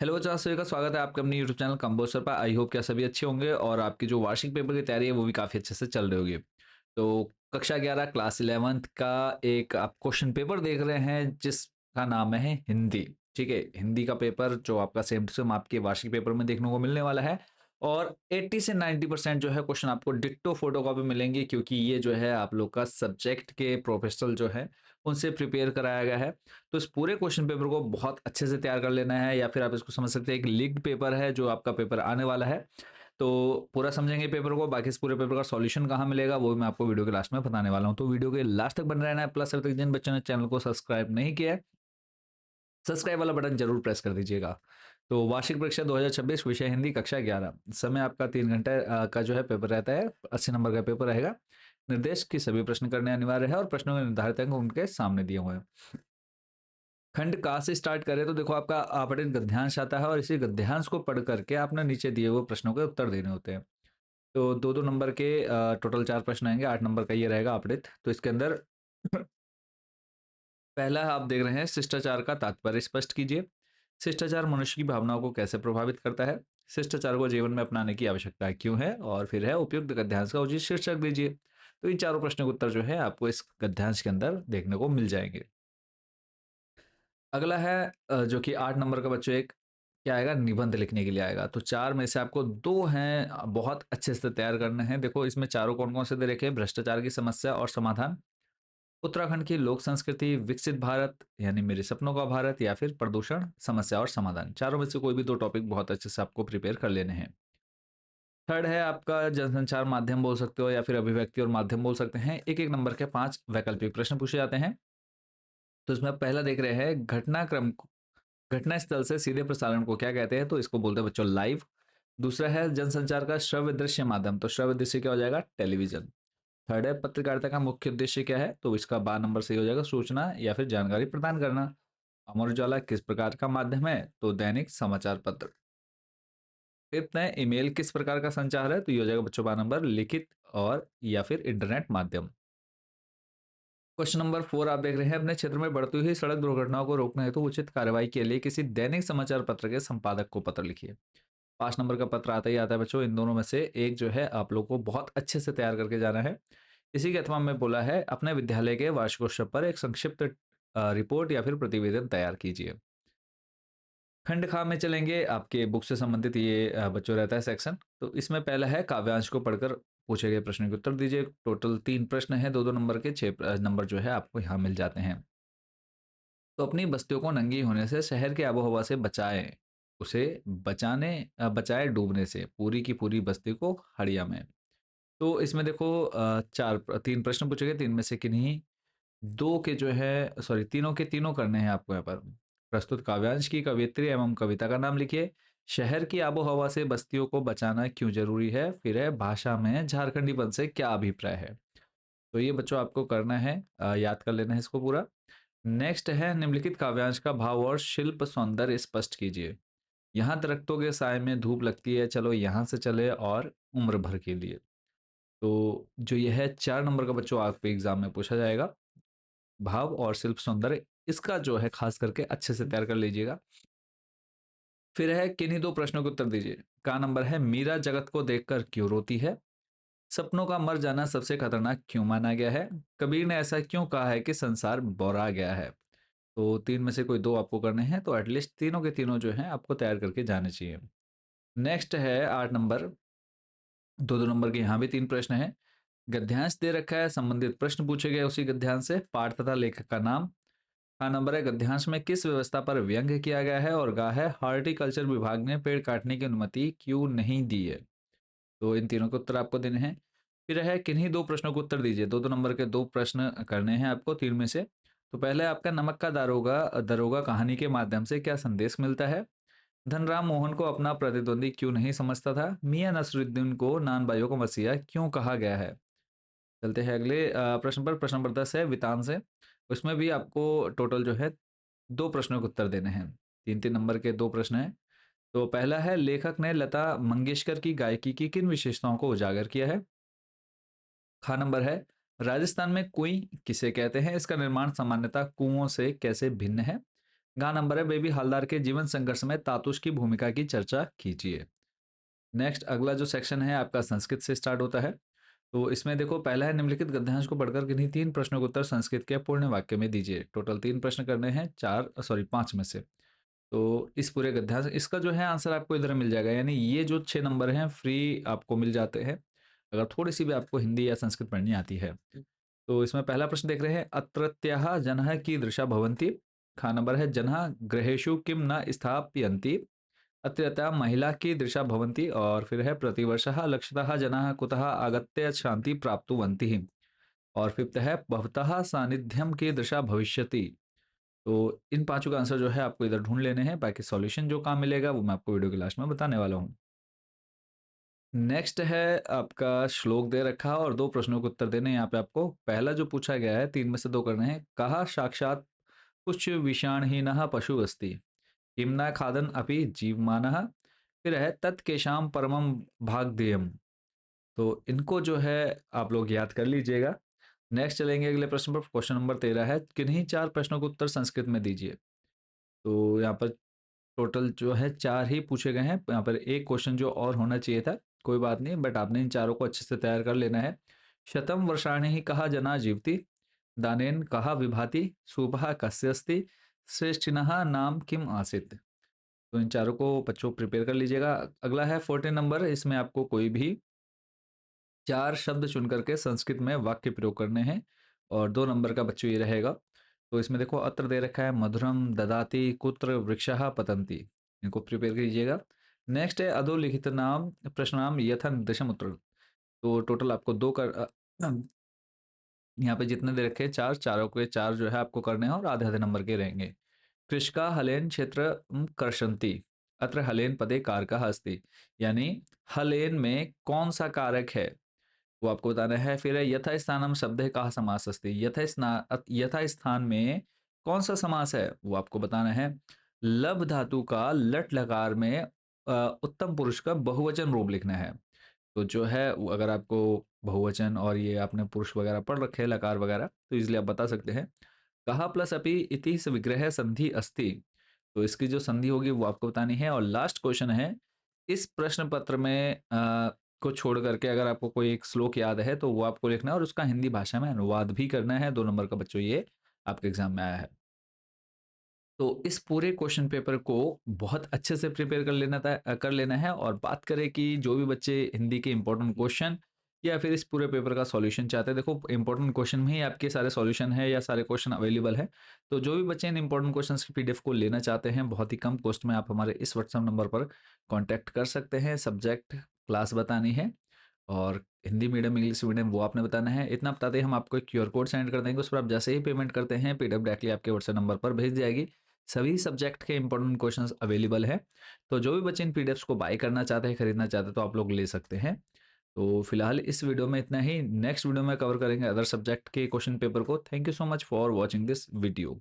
Hello बच्चों, आप सभी का स्वागत है आपके अपने यूट्यूब चैनल कंपोस्टर पर। आई होप कि आप सभी अच्छे होंगे और आपकी जो वार्षिक पेपर की तैयारी है वो भी काफ़ी अच्छे से चल रही होगी। तो कक्षा 11 क्लास 11th का एक आप क्वेश्चन पेपर देख रहे हैं जिसका नाम है हिंदी। ठीक है, हिंदी का पेपर जो आपका सेम टू सेम आपके वार्षिक पेपर में देखने को मिलने वाला है। और 80 से 90% जो है क्वेश्चन आपको डिट्टो फोटो कॉपी मिलेंगे, क्योंकि ये जो है आप लोग का सब्जेक्ट के प्रोफेशनल जो है उनसे प्रिपेयर कराया गया है। तो इस पूरे क्वेश्चन पेपर को बहुत अच्छे से तैयार कर लेना है, या फिर आप इसको समझ सकते हैं एक लीक्ड पेपर है जो आपका पेपर आने वाला है। तो पूरा समझेंगे पेपर को। बाकी इस पूरे पेपर का सॉल्यूशन कहाँ मिलेगा वो भी मैं आपको वीडियो के लास्ट में बताने वाला हूँ। तो वीडियो के लास्ट तक बन रहना है। प्लस अभी तक जिन बच्चों ने चैनल को सब्सक्राइब नहीं किया है, सब्सक्राइब वाला बटन जरूर प्रेस कर दीजिएगा। तो वार्षिक परीक्षा 2026 विषय हिंदी कक्षा 11, समय आपका 3 घंटे का जो है पेपर रहता है। 80 नंबर का पेपर रहेगा। निर्देश की सभी प्रश्न करने अनिवार्य है और प्रश्नों के निर्धारित अंक उनके सामने दिए हुए हैं। खंड का से स्टार्ट करें तो देखो आपका आपतित गद्यांश आता है और इसी गद्यांश को पढ़ करके आपने नीचे दिए हुए प्रश्नों के उत्तर देने होते हैं। तो दो दो नंबर के टोटल 4 प्रश्न आएंगे। 8 नंबर का ये रहेगा आपतित। तो इसके अंदर पहला आप देख रहे हैं, शिष्टाचार का तात्पर्य स्पष्ट कीजिए। शिष्टाचार मनुष्य की भावनाओं को कैसे प्रभावित करता है? शिष्टाचार को जीवन में अपनाने की आवश्यकता क्यों है? और फिर है उपयुक्त गद्यांश का उचित शीर्षक दीजिए। तो इन चारों प्रश्नों के उत्तर जो है आपको इस गद्यांश के अंदर देखने को मिल जाएंगे। अगला है जो कि 8 नंबर का बच्चों एक क्या आएगा, निबंध लिखने के लिए आएगा। तो चार में से आपको दो हैं बहुत अच्छे से तैयार करने हैं। देखो इसमें चारों कौन कौन से दे रखे हैं, भ्रष्टाचार की समस्या और समाधान, उत्तराखंड की लोक संस्कृति, विकसित भारत यानी मेरे सपनों का भारत, या फिर प्रदूषण समस्या और समाधान। चारों में से कोई भी दो टॉपिक बहुत अच्छे से आपको प्रिपेयर कर लेने हैं। थर्ड है आपका जनसंचार माध्यम बोल सकते हो या फिर अभिव्यक्ति और माध्यम बोल सकते हैं। एक एक नंबर के 5 वैकल्पिक प्रश्न पूछे जाते हैं। तो इसमें आप पहला देख रहे हैं, घटनाक्रम घटना स्थल से सीधे प्रसारण को क्या कहते हैं? तो इसको बोलते हैं बच्चों लाइव। दूसरा है जनसंचार का श्रव्य दृश्य माध्यम। तो श्रव्य दृश्य क्या हो जाएगा? टेलीविजन। थर्ड है पत्रकारिता का मुख्य उद्देश्य क्या है? तो इसका 12 नंबर सही हो जाएगा, सूचना या फिर जानकारी प्रदान करना। अमर उजाला किस प्रकार का माध्यम है? तो दैनिक समाचार पत्र। फिफ्थ है, ईमेल किस प्रकार का संचार है? तो ये हो जाएगा बच्चों 12 नंबर, लिखित और या फिर इंटरनेट माध्यम। क्वेश्चन नंबर 4 आप देख रहे हैं, अपने क्षेत्र में बढ़ती हुई सड़क दुर्घटनाओं को रोकने हेतु उचित कार्रवाई के लिए किसी दैनिक समाचार पत्र के संपादक को पत्र लिखिए। 5 नंबर का पत्र आता ही आता है बच्चों। इन दोनों में से एक जो है आप लोग को बहुत अच्छे से तैयार करके जाना है। इसी के अथवा में बोला है, अपने विद्यालय के वार्षिकोत्सव पर एक संक्षिप्त रिपोर्ट या फिर प्रतिवेदन तैयार कीजिए। खंड खा में चलेंगे, आपके बुक से संबंधित ये बच्चों रहता है सेक्शन। तो इसमें पहला है, काव्यांश को पढ़कर पूछे गए प्रश्न के उत्तर दीजिए। टोटल 3 प्रश्न है, दो दो नंबर के। 6 नंबर जो है आपको यहाँ मिल जाते हैं। तो अपनी बस्तियों को नंगी होने से, शहर की आबोहवा से बचाएं, उसे बचाए डूबने से, पूरी की पूरी बस्ती को हड़िया में। तो इसमें देखो 3 प्रश्न पूछे गए। तीन में से किन्हीं दो के जो है, सॉरी, तीनों के तीनों करने हैं आपको यहाँ पर। प्रस्तुत काव्यांश की कवियत्री एवं कविता का नाम लिखिए। शहर की आबोहवा से बस्तियों को बचाना क्यों जरूरी है? फिर है, भाषा में झारखंडीपन से क्या अभिप्राय है? तो ये बच्चों आपको करना है, याद कर लेना है इसको पूरा। नेक्स्ट है, निम्नलिखित काव्यांश का भाव और शिल्प सौंदर्य स्पष्ट कीजिए। यहाँ दरख्तों के साय में धूप लगती है, चलो यहाँ से चले, और उम्र भर के लिए। तो जो यह है 4 नंबर का बच्चों आपके एग्जाम में पूछा जाएगा। भाव और शिल्प सौंदर्य, इसका जो है खास करके अच्छे से तैयार कर लीजिएगा। फिर है, किन्हीं दो प्रश्नों के उत्तर दीजिए। का नंबर है, मीरा जगत को देखकर क्यों रोती है? सपनों का मर जाना सबसे खतरनाक क्यों माना गया है? कबीर ने ऐसा क्यों कहा है कि संसार बोरा गया है? तो तीन में से कोई दो आपको करने हैं, तो एटलीस्ट तीनों के तीनों जो हैं आपको तैयार करके जाने चाहिए। नेक्स्ट है 8 नंबर। दो दो नंबर के यहाँ भी 3 प्रश्न हैं। गद्यांश दे रखा है, संबंधित प्रश्न पूछे गए उसी गद्यांश से। पाठ तथा लेखक का नाम। हाँ नंबर है, गद्यांश में किस व्यवस्था पर व्यंग्य किया गया है? और गा है, हॉर्टिकल्चर विभाग ने पेड़ काटने की अनुमति क्यों नहीं दी है? तो इन तीनों के उत्तर आपको देने हैं। फिर है, किन्हीं दो प्रश्नों को उत्तर दीजिए। दो दो नंबर के 2 प्रश्न करने हैं आपको तीन में से। तो पहले आपका, नमक का दारोगा दरोगा कहानी के माध्यम से क्या संदेश मिलता है? धनराम मोहन को अपना प्रतिद्वंदी क्यों नहीं समझता था? मियां नसरुद्दीन को नान भाइयों को मसीहा क्यों कहा गया है? चलते हैं अगले प्रश्न पर। प्रश्न नंबर 10 है वितान से। उसमें भी आपको टोटल जो है 2 प्रश्नों के उत्तर देने हैं। 3 3 नंबर के 2 प्रश्न हैं। तो पहला है, लेखक ने लता मंगेशकर की गायकी की किन विशेषताओं को उजागर किया है? खा नंबर है, राजस्थान में कुई किसे कहते हैं? इसका निर्माण सामान्यतः कुओं से कैसे भिन्न है? गा नंबर है बेबी हलदार के जीवन संघर्ष में तातुश की भूमिका की चर्चा कीजिए। नेक्स्ट अगला जो सेक्शन है आपका संस्कृत से स्टार्ट होता है। तो इसमें देखो पहला है निम्नलिखित गद्यांश को पढ़कर किन्हीं 3 प्रश्नों के उत्तर संस्कृत के पूर्ण वाक्य में दीजिए। टोटल 3 प्रश्न करने हैं 5 में से। तो इस पूरे गद्यांश इसका जो है आंसर आपको इधर मिल जाएगा, यानी ये जो 6 नंबर हैं फ्री आपको मिल जाते हैं अगर थोड़ी-सी भी आपको हिंदी या संस्कृत पढ़नी आती है। तो इसमें पहला प्रश्न देख रहे हैं अत्रत्याः जनः कीदृशा भवन्ति। खा नंबर है जनः गृहेषु किं न स्थापयन्ति। अत्रत्या महिला कीदृशा भवन्ति और फिर है प्रतिवर्षः लक्षतः जनाः कुतः आगत्य शान्ति प्राप्नुवन्ति। और फिफ्थ है भवतः सानिध्यम कीदृशा भविष्यति। तो इन पांचों का आंसर जो है आपको इधर ढूंढ लेने हैं, बाकी सॉल्यूशन जो काम मिलेगा वो मैं आपको वीडियो के लास्ट में बताने वाला हूँ। नेक्स्ट है आपका श्लोक दे रखा और 2 प्रश्नों के उत्तर देने। यहाँ पे आपको पहला जो पूछा गया है 3 में से 2 करने हैं। कहा साक्षात कुछ विषाणहीनः पशु अस्ति किम न खादन अपि जीवमानः। फिर है तत्केशाम परमम भागधेयम। तो इनको जो है आप लोग याद कर लीजिएगा। नेक्स्ट चलेंगे अगले प्रश्न पर। क्वेश्चन नंबर 13 है किन्हीं 4 प्रश्नों के उत्तर संस्कृत में दीजिए। तो यहाँ पर टोटल जो है 4 ही पूछे गए हैं। यहाँ पर एक क्वेश्चन जो और होना चाहिए था, कोई बात नहीं, बट आपने इन चारों को अच्छे से तैयार कर लेना है। शतम वर्षाणि ही कहा जना जीवति दानेन कहा विभाति शुभः कस्य अस्ति श्रेष्ठिनः नाम किम आसीत। तो इन चारों को बच्चों प्रिपेयर कर लीजिएगा। अगला है 14 नंबर, इसमें आपको कोई भी 4 शब्द चुन करके संस्कृत में वाक्य प्रयोग करने हैं और 2 नंबर का बच्चों ये रहेगा। तो इसमें देखो अत्र दे रखा है मधुरम ददाति कुत्र वृक्षः पतंती, इनको प्रिपेयर कीजिएगा। नेक्स्ट है अधोलिखित नाम प्रश्नाम यथा निर्देशम उत्तर। तो टोटल आपको 2 कर यहाँ पे जितने दे रखे 4 चारों के 4 जो है आपको करने हैं और आधे-आधे नंबर के रहेंगे। कृषका हलेन क्षेत्र कर्षन्ति अत्र हलेन पदे कारकः अस्ति, यानी हलेन में कौन सा कारक है वो आपको बताना है। फिर है यथा स्थानम शब्द कहाँ समास अस्ति, यथा स्थान में कौन सा समास है वो आपको बताना है। लब धातु का लट लकार में उत्तम पुरुष का बहुवचन रूप लिखना है। तो जो है वो अगर आपको बहुवचन और ये आपने पुरुष वगैरह पढ़ रखे हैं लकार वगैरह तो इसलिए आप बता सकते हैं। कहा प्लस अपि इति विग्रह संधि अस्ति, तो इसकी जो संधि होगी वो आपको बतानी है। और लास्ट क्वेश्चन है इस प्रश्न पत्र में को छोड़ करके अगर आपको कोई एक श्लोक याद है तो वो आपको लिखना है और उसका हिंदी भाषा में अनुवाद भी करना है। 2 नंबर का बच्चों ये आपके एग्जाम में आया है। तो इस पूरे क्वेश्चन पेपर को बहुत अच्छे से प्रिपेयर कर लेना है। और बात करें कि जो भी बच्चे हिंदी के इंपॉर्टेंट क्वेश्चन या फिर इस पूरे पेपर का सॉल्यूशन चाहते हैं, देखो इंपॉर्टेंट क्वेश्चन में ही आपके सारे सॉल्यूशन है या सारे क्वेश्चन अवेलेबल है। तो जो भी बच्चे इन इंपॉर्टेंट क्वेश्चन की पीडीएफ को लेना चाहते हैं बहुत ही कम कॉस्ट में आप हमारे इस व्हाट्सएप नंबर पर कॉन्टैक्ट कर सकते हैं। सब्जेक्ट क्लास बतानी है और हिंदी मीडियम इंग्लिश मीडियम वो आपने बताना है। इतना बताते ही हम आपको एक क्यूआर कोड सेंड कर देंगे, उस पर आप जैसे ही पेमेंट करते हैं पीडीएफ डायरेक्टली आपके व्हाट्सएप नंबर पर भेज जाएगी। सभी सब्जेक्ट के इंपॉर्टेंट क्वेश्चंस अवेलेबल है। तो जो भी बच्चे इन पीडीएफ्स को बाय करना चाहते हैं खरीदना चाहते हैं तो आप लोग ले सकते हैं। तो फिलहाल इस वीडियो में इतना ही। नेक्स्ट वीडियो में कवर करेंगे अदर सब्जेक्ट के क्वेश्चन पेपर को। Thank you so much for watching this video.